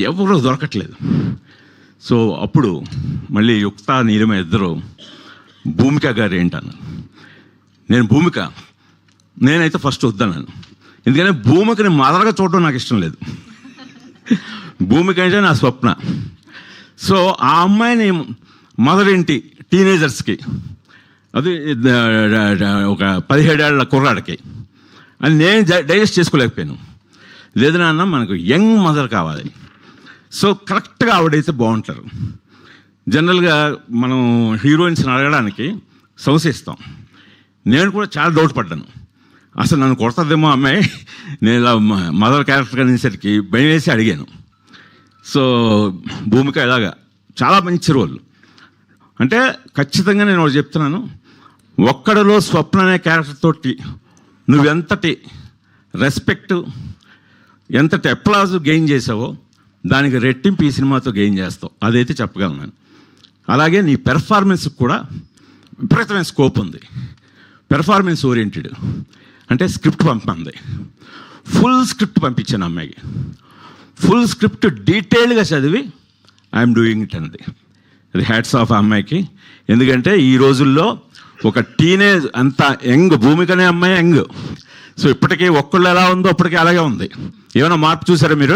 ఎవరూ దొరకట్లేదు. సో అప్పుడు మళ్ళీ యుక్త నీలిమ ఇద్దరు భూమిక గారు ఏంటన్నాను. నేను భూమిక, నేనైతే ఫస్ట్ వద్దన్నాను. ఎందుకంటే భూమికని మదర్గా చూడడం నాకు ఇష్టం లేదు. భూమిక అంటే నా స్వప్న. సో ఆ అమ్మాయిని మదర్ ఏంటి టీనేజర్స్కి, అది ఒక 17 ఏళ్ల కుర్రాడికి, అని నేను డైజెస్ట్ చేసుకోలేకపోయాను. లేదు నాన్న, మనకు యంగ్ మదర్ కావాలి. సో కరెక్ట్గా ఆవిడైతే బాగుంటారు. జనరల్గా మనం హీరోయిన్స్ని అడగడానికి సంశయిస్తాం. నేను కూడా చాలా డౌట్ పడ్డాను, అసలు నన్ను కొడతాదేమో అమ్మాయి, నేను ఇలా మదర్ క్యారెక్టర్ అనేసరికి భయం వేసి అడిగాను. సో భూమిక ఇలాగా చాలా మంచి రోల్. అంటే ఖచ్చితంగా నేను ఒకటి చెప్తున్నాను, ఒక్కడిలో స్వప్న అనే క్యారెక్టర్ తోటి నువ్వెంతటి రెస్పెక్ట్, ఎంతటి అప్లాజ్ గెయిన్ చేసావో దానికి రెట్టింపు ఈ సినిమాతో గెయిన్ చేస్తావు, అదైతే చెప్పగలను నేను. అలాగే నీ పెర్ఫార్మెన్స్కి కూడా విపరీతమైన స్కోప్ ఉంది. పెర్ఫార్మెన్స్ ఓరియంటెడ్ అంటే స్క్రిప్ట్ పంపింది, ఫుల్ స్క్రిప్ట్ పంపించాను అమ్మాయికి. ఫుల్ స్క్రిప్ట్ డీటెయిల్గా చదివి ఐఎమ్ డూయింగ్ ఇట్ అన్నది. అది హ్యాట్స్ ఆఫ్ అమ్మాయికి. ఎందుకంటే ఈ రోజుల్లో ఒక టీనేజ్ అంత యంగ్, భూమికనే అమ్మాయి యంగ్. సో ఇప్పటికీ ఒక్కళ్ళు ఎలా ఉందో అప్పటికీ అలాగే ఉంది. ఏమైనా మార్పు చూసారా మీరు?